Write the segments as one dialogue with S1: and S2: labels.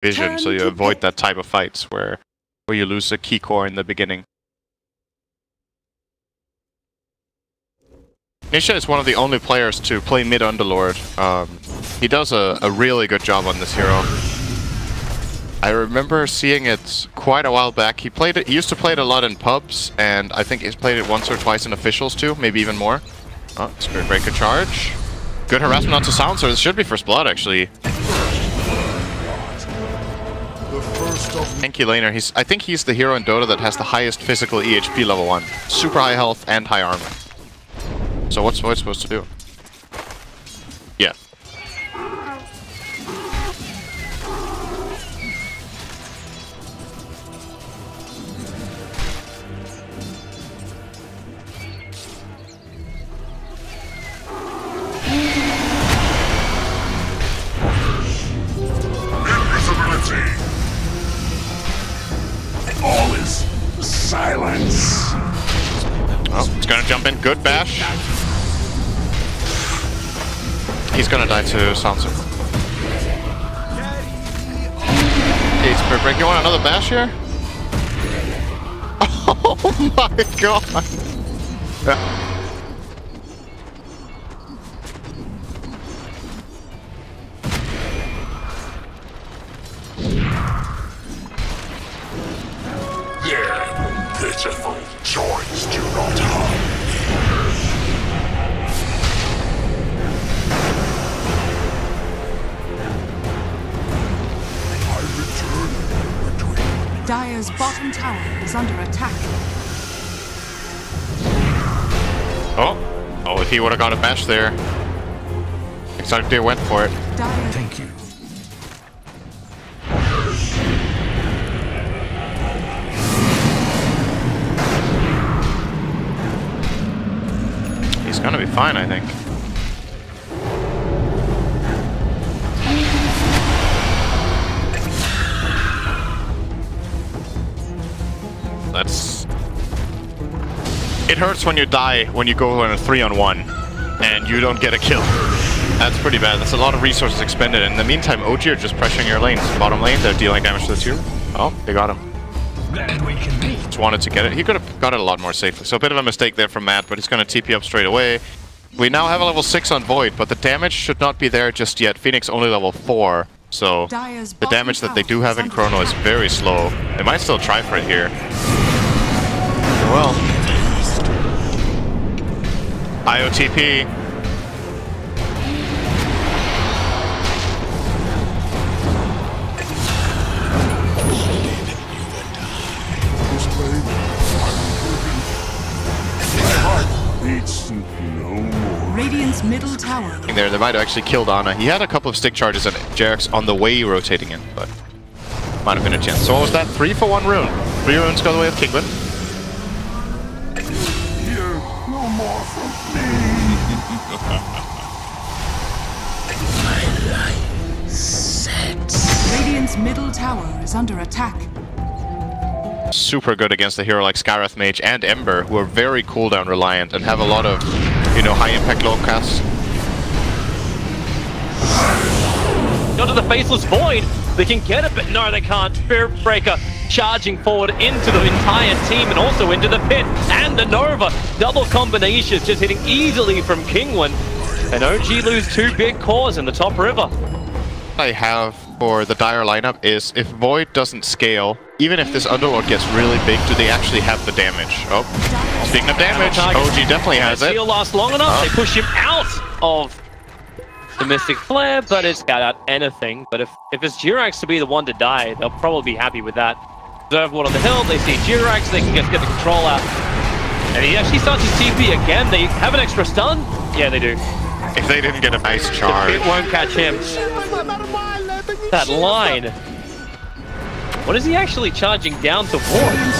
S1: vision, so you avoid that type of fights where you lose a key core in the beginning. Nisha is one of the only players to play mid Underlord. He does a really good job on this hero. I remember seeing it quite a while back. He used to play it a lot in pubs, and I think he's played it once or twice in officials too, maybe even more. Oh, Spirit Breaker charge. Good harassment onto Silencer. This should be first blood, actually. Tanky laner. I think he's the hero in Dota that has the highest physical EHP level 1. Super high health and high armor. So what's Void supposed to do? Yeah.
S2: All is silence.
S1: Oh, it's gonna jump in. Good bash. He's gonna die to Silencer. Hey, Spirit Break, you want another bash here? Oh my god!
S2: Their pitiful joys do not harm.
S3: Dire's bottom tower is under attack.
S1: Oh, if he would have got a bash there. Exotic Deer went for it.
S3: Dire.
S2: Thank you.
S1: He's gonna be fine, I think. It hurts when you die when you go on a 3-on-1 and you don't get a kill. That's pretty bad. That's a lot of resources expended. In the meantime, OG are just pressuring your lanes. Bottom lane, they're dealing damage to the tier. Oh, they got him.
S2: Then we can meet.
S1: Just wanted to get it. He could have got it a lot more safely. So a bit of a mistake there from Matt, but he's going to TP up straight away. We now have a level 6 on Void, but the damage should not be there just yet. Phoenix only level 4, so the damage that they do have in Chrono is very slow. They might still try for it here. Well. IOTP.
S3: Radiant's middle tower.
S1: They might have actually killed Ana. He had a couple of stick charges and Jarek's on the way rotating in, but might have been a chance. So what was that? 3 for 1 rune. 3 runes go the way of Kinguin.
S2: No more from me. My light sets.
S3: Radiant's middle tower is under attack.
S1: Super good against a hero like Skywrath Mage and Ember, who are very cooldown reliant and have a lot of, you know, high impact low casts.
S4: Go to the Faceless Void. They can get it, but no, they can't. Spirit Breaker charging forward into the entire team and also into the pit. And the Nova. Double combinations just hitting easily from Kinguin. And OG lose 2 big cores in the top river.
S1: What I have for the Dire lineup is if Void doesn't scale, even if this Underlord gets really big, do they actually have the damage? Oh, speaking of damage, OG definitely has it.
S4: He'll last long enough. They push him out of the Mystic Flare, but it's got out anything. But if it's Jirax to be the one to die, they'll probably be happy with that. Observe one on the hill, they see Jirax, they can just get the control out. And he actually starts his TP again. They have an extra stun? Yeah, they do.
S1: If they didn't get a nice charge.
S4: It won't catch him. That line. What is he actually charging down to Void?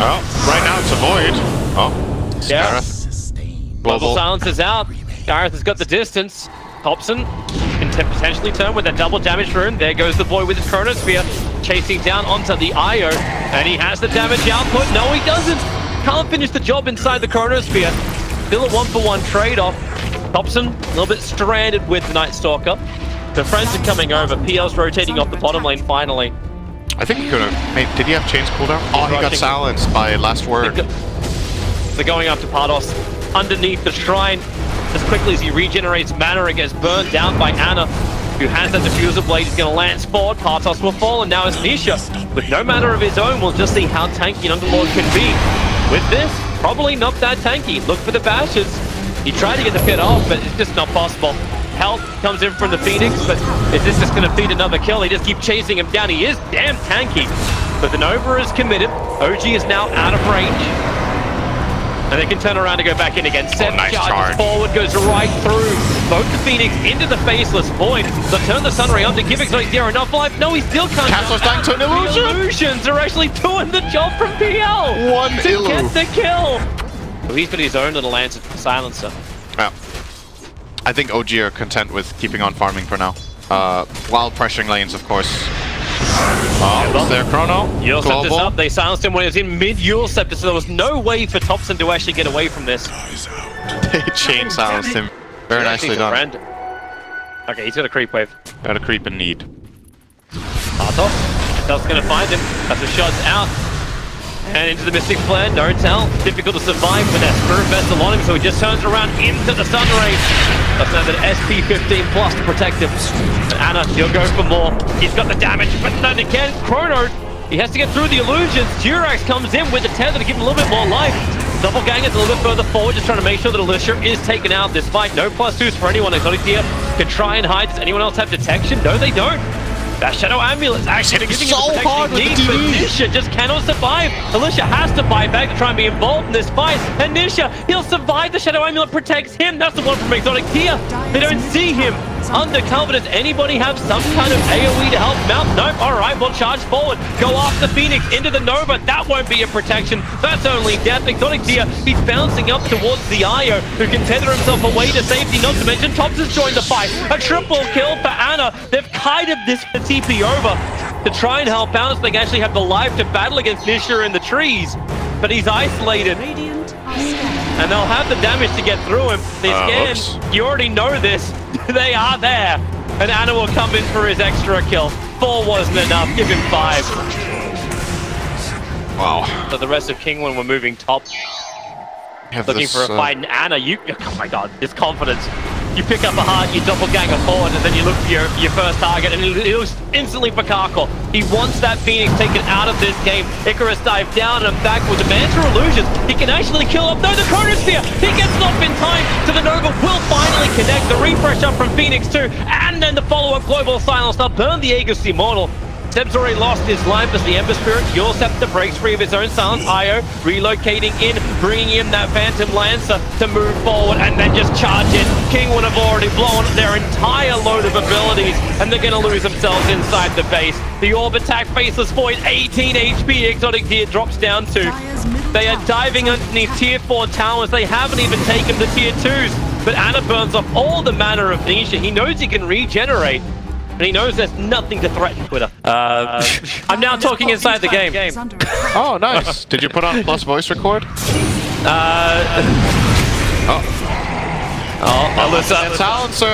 S1: Oh, right now it's a Void. Oh, Scareth.
S4: Global Silence is out. Gareth has got the distance. Hobson can potentially turn with a double damage rune. There goes the boy with his Chronosphere, chasing down onto the Io. And he has the damage output. No, he doesn't. Can't finish the job inside the Chronosphere. Still a 1-for-1 trade-off. Hobson, a little bit stranded with the Night Stalker. The friends are coming over. PL's rotating off the bottom lane finally.
S1: I think he could have. Did he have chains cooldown? Oh, he got silenced by last word.
S4: They're going after Partos underneath the shrine. As quickly as he regenerates mana, it gets burned down by Ana, who has that diffuser blade. He's going to lance forward. Partos will fall, and now it's Nisha. With no mana of his own, we'll just see how tanky an Underlord can be. With this, probably not that tanky. Look for the bashes. He tried to get the pit off, but it's just not possible. Health comes in from the Phoenix, but is this just going to feed another kill? They just keep chasing him down. He is damn tanky. But the Nova is committed. OG is now out of range. And they can turn around to go back in again. Seb
S1: nice
S4: charges
S1: charge.
S4: forward, goes right through both the Phoenix into the Faceless Void. So turn the Sunray on to give Exotic enough life. No, he still can't.
S1: Castle's dying to an illusion.
S4: The illusions are actually doing the job from PL.
S1: One
S4: to
S1: illu.
S4: get the kill. So he's got his own little answer to the silencer.
S1: Yeah. I think OG are content with keeping on farming for now. While pressuring lanes, of course. Is there Chrono?
S4: Yule Scepter's up. They silenced him when he was in mid Yule Scepter, so there was no way for Thompson to actually get away from this.
S1: They chain silenced him. Very nicely done.
S4: Friend. Okay, he's got a creep wave.
S1: Got a creep in need.
S4: Partos. That's going to find him. That's a shot out. And into the Mystic Flare, no tell. Difficult to survive with that Spirit Vessel on him, so he just turns around into the Sun Ray. That's now an SP15 plus to protect him. And Ana, he'll go for more. He's got the damage, but then again, Chrono, he has to get through the illusions. Durax comes in with the tether to give him a little bit more life. Double Gang is a little bit further forward, just trying to make sure that Alicia is taken out this fight. No +2s for anyone. Exotic Deer can try and hide. Does anyone else have detection? No, they don't. That Shadow Amulet is actually giving
S1: so
S4: him the
S1: hard
S4: protection
S1: with
S4: he
S1: the
S4: needs, but
S1: DD.
S4: Nisha just cannot survive. Alicia has to buy back to try and be involved in this fight. And Nisha, he'll survive. The Shadow Amulet protects him. That's the one from Exotic Deer. They don't see him. Undercover, does anybody have some kind of AoE to help him out? Nope. Alright, we'll charge forward. Go after Phoenix into the Nova. That won't be a protection. That's only death. Exotic Deer, he's bouncing up towards the Io, who can tether himself away to safety. Not to mention, Thompson's joined the fight. A triple kill for Ana. They've kited this TP over to try and help out so they can actually have the life to battle against Nisha in the trees. But he's isolated. And they'll have the damage to get through him. They scan. You already know this. They are there. And Ana will come in for his extra kill. 4 wasn't enough. Give him 5.
S1: Wow.
S4: So the rest of Kinguin were moving top. Looking for a fight. And Ana, oh my god, this confidence. You pick up a heart, you doppelganger forward, and then you look for your first target, and it looks instantly for Karkle. He wants that Phoenix taken out of this game. Icarus dive down and back with the Manta Illusions. He can actually kill up. No, the Chronosphere! He gets off in time, so the Nova will finally connect. The refresh up from Phoenix too, and then the follow-up Global Silence. They'll burn the Aegis Immortal. Seb's already lost his life as the Ember Spirit. Yule Scepter breaks free of his own silence. Io relocating in, bringing in that Phantom Lancer to move forward and then just charge in. Kinguin have already blown their entire load of abilities and they're going to lose themselves inside the base. The Orb attack, Faceless Void, 18 HP. Exotic Deer drops down to. They are diving underneath tier 4 towers. They haven't even taken the tier 2s. But Ana burns off all the mana of Nisha. He knows he can regenerate. And he knows there's nothing to threaten Twitter. I'm now talking inside the game.
S1: Oh, nice. Did you put on plus voice record?
S4: Alyssa.
S1: Silencer!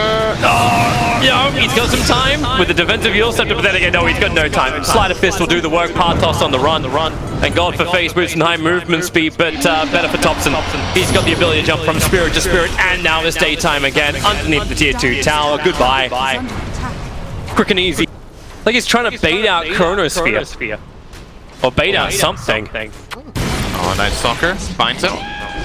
S4: Yeah, he's got some time with the defensive Yule Scepter, but then again, no, he's got no time. Sleight of Fist will do the work. Partos on the run. And God for face boost and high movement speed, but better for Thompson. He's got the ability to jump from spirit to spirit, and now it's daytime again underneath the tier 2 tower. Goodbye. Quick and easy. Like he's trying to bait out Chronosphere. Or bait out something.
S1: Oh, nice stalker. Finds him.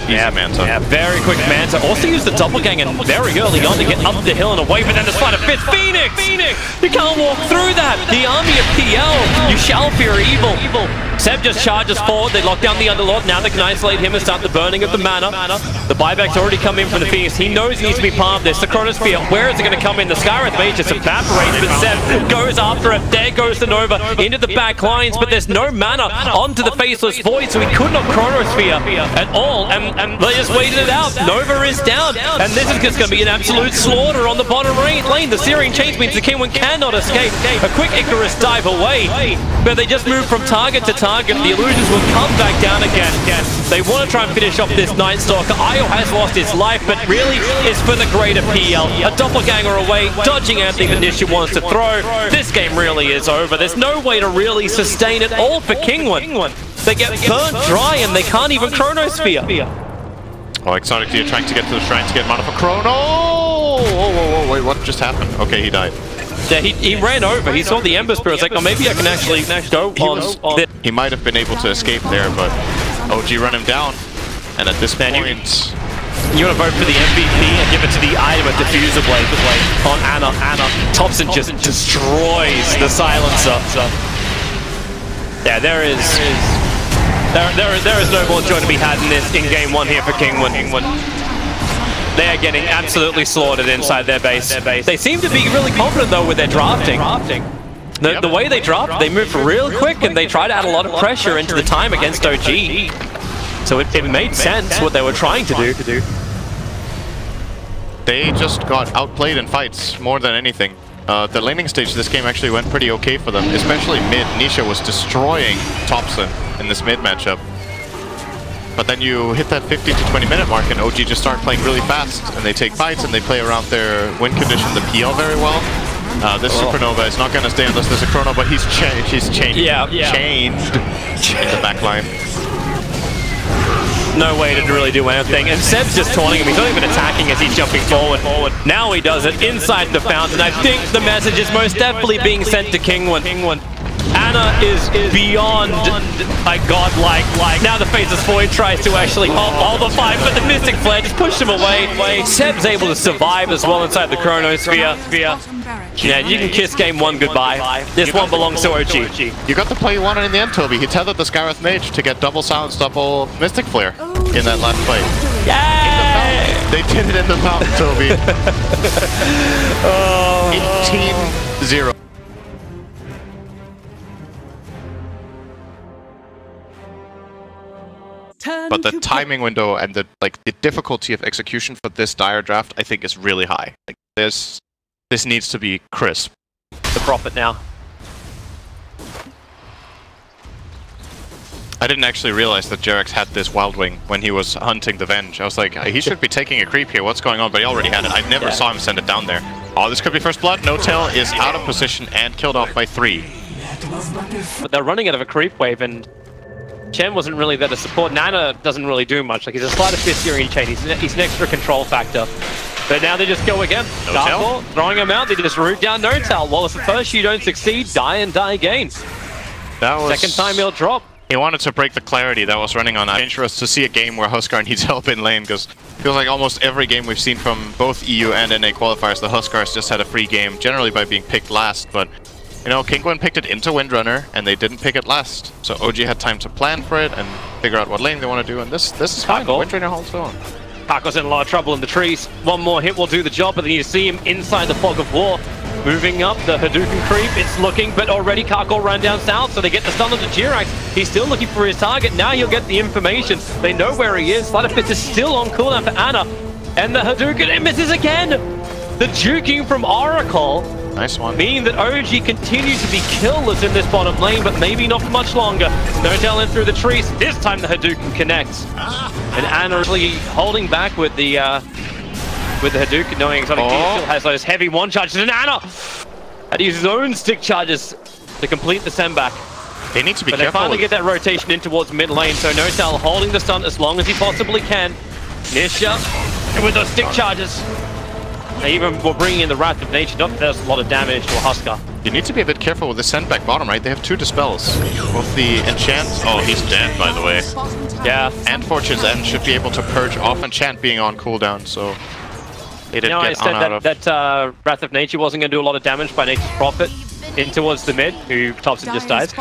S1: Easy Manta.
S4: Yeah, very quick Manta. Also used the doppelganger very early on to get up the hill and away, but then the sleight of fist. Phoenix! You can't walk through that! The army of PL! You shall fear evil! Seb just charges forward, they lock down the Underlord, now they can isolate him and start the burning of the mana. The buyback's already come in from the Phoenix. He knows he needs to be part of this. The Chronosphere, where is it going to come in? The Skywrath Mage just evaporates, but Seb goes after it. There goes the Nova into the back lines, but there's no mana onto the Faceless Void, so he could not Chronosphere at all, and they just waited it out. Nova is down, and this is just going to be an absolute slaughter on the bottom lane. The Searing Chains means the Kinguin cannot escape. A quick Icarus dive away, but they just move from target to target. The illusions will come back down again. They want to try and finish off this Night Stalker. Io has lost his life, but really it's for the greater PL. A doppelganger away, dodging anything that Nisha wants to throw. This game really is over. There's no way to really sustain it all for Kinguin. They get burnt dry and they can't even Chronosphere.
S1: Oh, Exotic, you're trying to get to the shrine to get mana for Chrono. Oh, wait, what just happened? Okay, he died.
S4: Yeah, he ran over. He saw the Ember Spirit. It's like, oh, maybe I can actually go on.
S1: He might have been able to escape there, but OG run him down. And at this point...
S4: You want to vote for the MVP and give it to the item of Diffuser Blade on Ana. Thompson just destroys the Silencer. Yeah, there is no more joy to be had in this in game one here for Kinguin. They are getting absolutely slaughtered inside their base. They seem to be really confident though with their drafting. The way they draft, they move real quick and they try to add a lot of pressure into the time against OG. So it made sense what they were trying to do.
S1: They just got outplayed in fights more than anything. The laning stage of this game actually went pretty okay for them, especially mid. Nisha was destroying Thompson in this mid matchup. But then you hit that 15 to 20 minute mark and OG just start playing really fast and they take fights and they play around their win condition, the PL, very well. This Supernova is not going to stay unless there's a Chrono, but he's chained in the back line.
S4: No way to really do anything, and Seb's just taunting him. He's not even attacking as he's jumping forward. Now he does it inside the fountain. I think the message is most definitely being sent to Kinguin. Ana is beyond a godlike. Now the Phases 4 tries to actually hold the fight, but the Mystic Flare just pushed him away. Seb's able to survive as well inside the Chronosphere. Yeah, you can kiss game one goodbye. This one belongs to OG.
S1: You got the play you wanted in the end, Toby. He tethered the Skyrath Mage to get double silence, double Mystic Flare in that last fight.
S4: Yay!
S1: They did it in the fountain, Toby. 18-0. But the timing window and the difficulty of execution for this dire draft, I think, is really high. Like this needs to be crisp.
S4: The Prophet now.
S1: I didn't actually realize that Jerax had this Wild Wing when he was hunting the Venge. I was like, he should be taking a creep here. What's going on? But he already had it. I never saw him send it down there. Oh, this could be first blood. No Tail is out of position and killed off by 3.
S4: But they're running out of a creep wave, and Chen wasn't really there to support. Nana doesn't really do much. Like, he's a slight assist here in chain. He's an extra control factor. But now they just go again. Darkball, throwing him out. They just root down No Tail. Well, if the first you don't succeed, die and die again.
S1: That was...
S4: Second time he'll drop.
S1: He wanted to break the clarity that was running on that. Dangerous to see a game where Huskar needs help in lane, because it feels like almost every game we've seen from both EU and NA qualifiers, the Huskars just had a free game, generally by being picked last. But, you know, Kinguin picked it into Windrunner, and they didn't pick it last. So OG had time to plan for it and figure out what lane they want to do, and this is fine. Windrunner holds on.
S4: Paco's in a lot of trouble in the trees. One more hit will do the job, but then you see him inside the fog of war. Moving up, the Hadouken creep, it's looking, but already Kako ran down south, so they get the stun onto Jirax. He's still looking for his target. Now he'll get the information. They know where he is. Sleight of Fist is still on cooldown for Ana. And the Hadouken, it misses again! The juking from Oracle.
S1: Nice one.
S4: Meaning that OG continue to be killless in this bottom lane, but maybe not for much longer. No Tail in through the trees. This time the Hadouken connects. And Ana really holding back with the Hadouken, knowing Exotic still has those heavy one charges. And Ana had to use his own stick charges to complete the send back.
S1: They need to be
S4: careful. But they finally get that rotation in towards mid lane, so No Tail holding the stun as long as he possibly can. Nisha, and with those stick charges, they even were bringing in the Wrath of Nature. Not that there's a lot of damage to a Huskar.
S1: You need to be a bit careful with the send back bottom, right? They have 2 dispels. Both the enchant. Oh, he's dead, by the way.
S4: Yeah.
S1: And Fortune's End should be able to purge off enchant being on cooldown, so they didn't get on out of.
S4: That Wrath of Nature wasn't going to do a lot of damage by Nature's Prophet in towards the mid, who Thompson just died.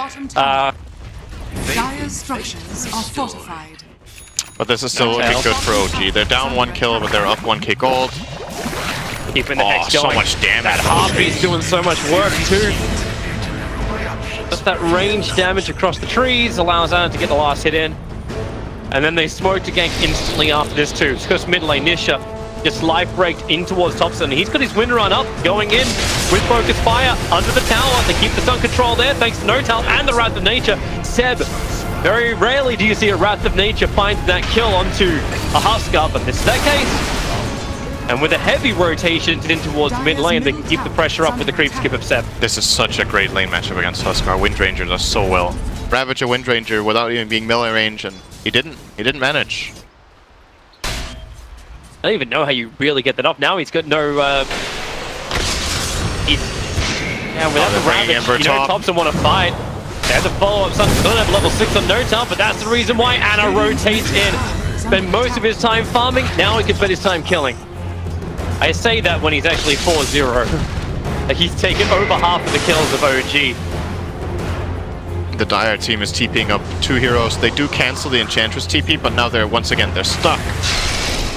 S3: Dire's structures are fortified.
S1: But this is still looking good for OG. They're down 1 kill, but they're up 1k gold.
S4: Keeping the hex going.
S1: So much damage.
S4: That Harpy's doing so much work too. Just that range damage across the trees allows Ana to get the last hit in. And then they smoke to gank instantly after this too. It's because mid lane Nisha just life breaked in towards Thompson. He's got his wind run up, going in. with focus fire under the tower. They keep the sun control there thanks to Notal and the Wrath of Nature. Seb, very rarely do you see a Wrath of Nature find that kill onto a Husker, but this is that case. And with a heavy rotation in towards mid lane, they can keep the pressure up with the creep skip of Seb.
S1: This is such a great lane matchup against Huskar. Windranger does so well. Ravage a Windranger without even being melee range, and he didn't manage.
S4: I don't even know how you really get that off. Now he's got no without the Ravage, you know, Thompson want to fight. They have to follow up. Sun's gonna have level 6 on Notal, but that's the reason why Anna rotates in. Spent most of his time farming, now he can spend his time killing. I say that when he's actually 4-0. Like he's taken over half of the kills of OG.
S1: The Dire team is TPing up 2 heroes. They do cancel the Enchantress TP, but now they're once again stuck.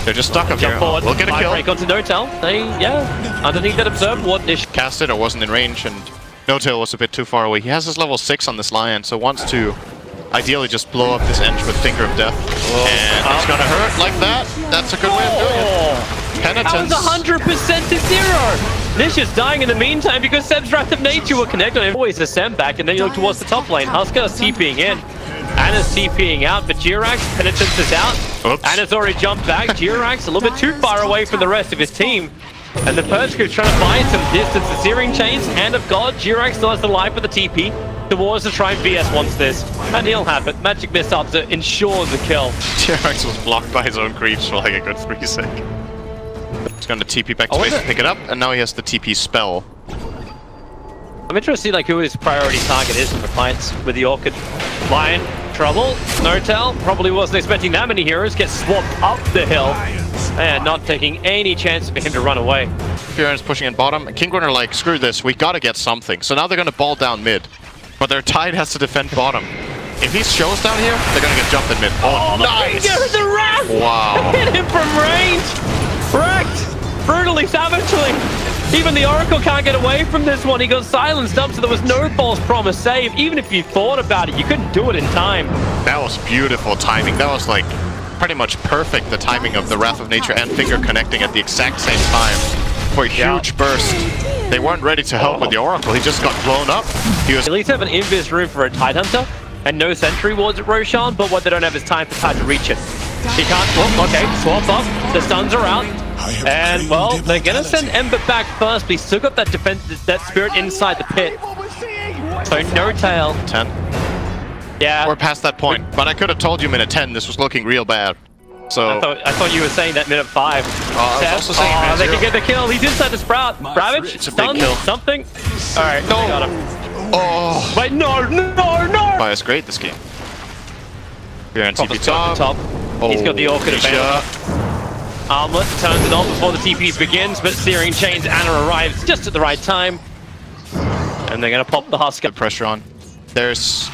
S1: They're just stuck up here.
S4: Forward.
S1: We'll get a kill.
S4: Break onto Notal. They, underneath that observe what Nish
S1: cast it or wasn't in range, and Notal was a bit too far away. He has his level 6 on this Lion, so wants to ideally just blow up this Eng with Finger of Death. And it's gonna hurt like that. That's a good way of doing it. Penitence.
S4: That was 100% to 0. Nish is dying in the meantime because Seb's Wrath of Nature will connect on him. Always a Sem back, and then you look towards the top lane. Huskar's TPing in. Anna's TPing out, but Jirax, Penitence is out.
S1: Oops.
S4: Anna's already jumped back. Jirax a little bit too far away from the rest of his team. And the Purge Group's trying to find some distance. The Searing Chains, Hand of God. Jirax still has the life with the TP. Towards to try and VS wants this. And he'll have it. Magic Missile to ensure the kill.
S1: Jirax was blocked by his own creeps for like a good 3 sec. He's going to TP back to base to pick it up, and now he has the TP spell.
S4: I'm interested to see like who his priority target is for the clients with the Orchid. Lion, trouble. Notal probably wasn't expecting that many heroes get swapped up the hill. And not taking any chance for him to run away.
S1: Fioren's pushing in bottom. Kinguin are like, screw this, we gotta get something. So now they're gonna ball down mid. But their Tide has to defend bottom. If he shows down here, they're gonna get jumped in mid. Oh, nice!
S4: The Wrath!
S1: Wow.
S4: Hit him from range! Wrecked! Brutally, savagely! Even the Oracle can't get away from this one. He got silenced up, so there was no false promise save. Even if you thought about it, you couldn't do it in time.
S1: That was beautiful timing. That was like pretty much perfect, the timing of the Wrath of Nature and Finger connecting at the exact same time for a huge burst. They weren't ready to help with the Oracle. He just got blown up. He was
S4: at least have an invis room for a Tidehunter and no sentry wards at Roshan, but what they don't have is time for Tide to reach it. He can't. Oh, okay, swap up. The stuns are out. And, well, they're going to send Ember back first, but he's still got that defense, that spirit inside the pit. So, no tail.
S1: 10.
S4: Yeah.
S1: We're past that point. But I could have told you minute 10, this was looking real bad. So
S4: I thought you were saying that minute 5.
S1: I was also saying
S4: they can get the kill. He's inside the Sprout. Ravage,
S1: it's a big kill.
S4: Something. Alright, no. Got him.
S1: Oh.
S4: Wait, no.
S1: Bias great this game. Here on TP top.
S4: Oh, he's got the Orchid advantage. Armlet turns it on before the TP begins, but Searing Chains Anna arrives just at the right time. And they're going to pop the Husker.
S1: The pressure on. There's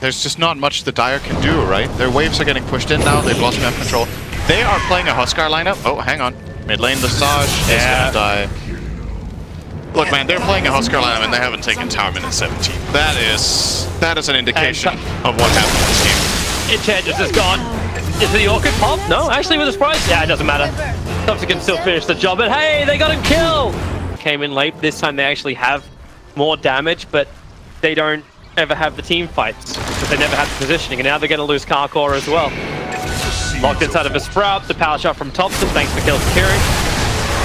S1: just not much the Dire can do, right? Their waves are getting pushed in now. They've lost map control. They are playing a Huskar lineup. Oh, hang on. Mid lane Visage is going to die. Look, man, they're playing a Huskar lineup and they haven't taken tower minute 17. That is an indication of what happened in this game.
S4: Enchantress is gone. Is the Orchid pop? No, actually with a surprise. Yeah, it doesn't matter. Thompson can still finish the job, but hey, they got him killed! Came in late. This time they actually have more damage, but they don't ever have the team fights, because they never have the positioning, and now they're going to lose Karkor as well. Locked inside of a Sprout, the power shot from Thompson, thanks for kill securing.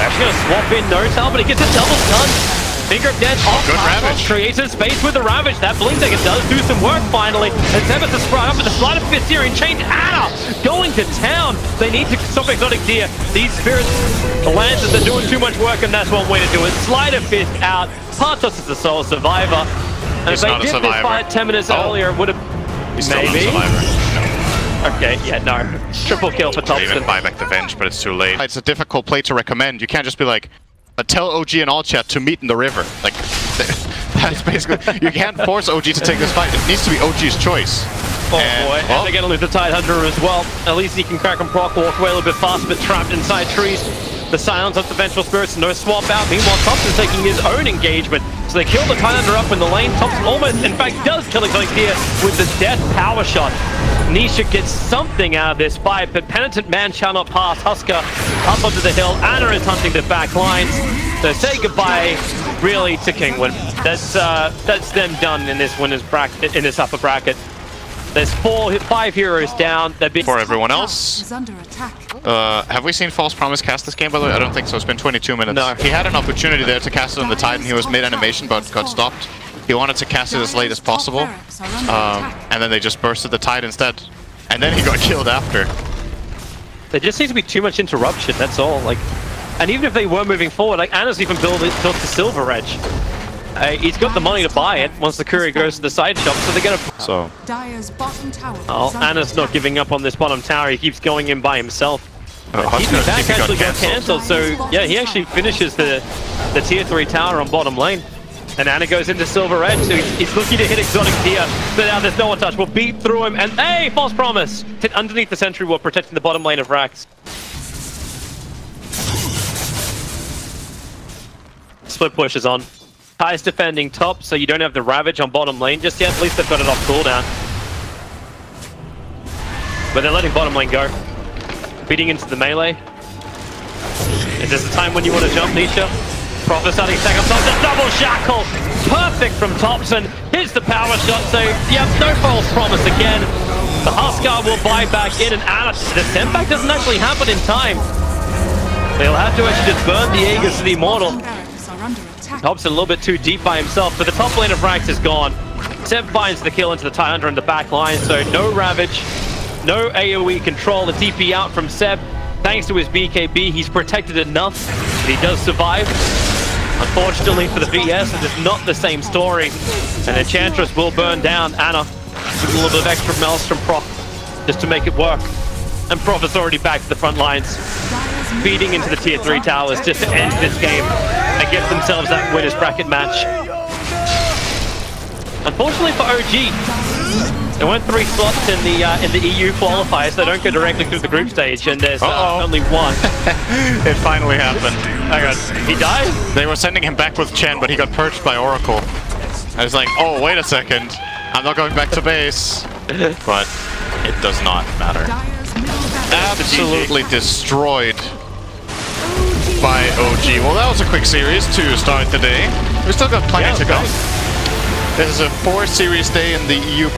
S4: They're actually going to swap in Notal, but he gets a double stun. Finger of Death off Ravage. Creates a space with the Ravage. That Blink Dagger does do some work finally. And Sebas the Sprout up with the Sleight of Fist here and Chain Anna going to town. They need to stop Exotic Deer. These spirits, the Lancers are doing too much work, and that's one way to do it. Sleight of Fist out. Partos is the sole survivor. And if they did this fight 10 minutes earlier, it would have maybe. Okay, yeah, no. Triple kill for Thompson.
S1: They even buy back the Venge, but it's too late. It's a difficult play to recommend. You can't just be like, tell OG and all chat to meet in the river. Like, that's basically, you can't force OG to take this fight. It needs to be OG's choice.
S4: Oh boy, and they're going to lose the Tidehunter as well. At least he can crack and proc, walk away a little bit fast, but trapped inside trees. The silence of the Vengeful Spirits, no swap out. Meanwhile, Thompson's taking his own engagement. So they kill the Tidehunter up in the lane. Thompson almost, in fact, does kill Exotic Deer with the death power shot. Nisha gets something out of this fight, but Penitent Man shall not pass. Husker up onto the hill. Ana is hunting the back lines. So say goodbye, really, to Kinguin. That's them done in this winners bracket, in this upper bracket. There's 5 heroes down. They've been
S1: For everyone else,
S3: Is under attack.
S1: have we seen False Promise cast this game, by the way? I don't think so. It's been 22 minutes.
S4: No.
S1: He had an opportunity there to cast it on the Titan. He was mid-animation, but got stopped. He wanted to cast it as late as possible. And then they just bursted the Tide instead. And then he got killed after.
S4: There just seems to be too much interruption, that's all. Like, and even if they were moving forward, like Ana's even built the Silver Edge. He's got the money to buy it once the courier goes to the side shop, so they're gonna...
S1: So...
S3: Dire's bottom tower.
S4: Oh, Ana's not giving up on this bottom tower. He keeps going in by himself. TP back actually got cancelled, so yeah, he actually finishes the tier 3 tower on bottom lane. And Ana goes into Silver Edge, so he's looking to hit Exotic here. But now there's no one touch. We'll beat through him, and hey, False Promise! Underneath the Sentry Wall, protecting the bottom lane of Rax. Split push is on. Ty's defending top, so you don't have the Ravage on bottom lane just yet. At least they've got it off cooldown. But they're letting bottom lane go. Beating into the melee. Is this the time when you want to jump, Nisha? Prophet starting to take up top, the double shackle! Perfect from Thompson, hits the power shot, so yep, no False Promise again. The Huskar will buy back in, and the send back doesn't actually happen in time. They'll have to actually just burn the Aegis to the Immortal. Thompson a little bit too deep by himself, but the top lane of Rax is gone. Seb finds the kill into the Tidehunter in the back line, so no Ravage, no AoE control, the TP out from Seb. Thanks to his BKB, he's protected enough, but he does survive. Unfortunately for the VS, it's not the same story. And Enchantress will burn down Ana with a little bit of extra melts from Prof just to make it work. And Prof is already back to the front lines, feeding into the tier 3 towers just to end this game and get themselves that winners bracket match. Unfortunately for OG, there weren't 3 slots in the EU qualifiers. They don't go directly through the group stage, and there's only one.
S1: It finally happened.
S4: Hang on, he died?
S1: They were sending him back with Chen, but he got purged by Oracle. I was like, oh, wait a second. I'm not going back to base. But it does not matter. Absolutely destroyed by OG. Well, that was a quick series to start the day. We still got plenty to go. This is a 4 series day in the EU.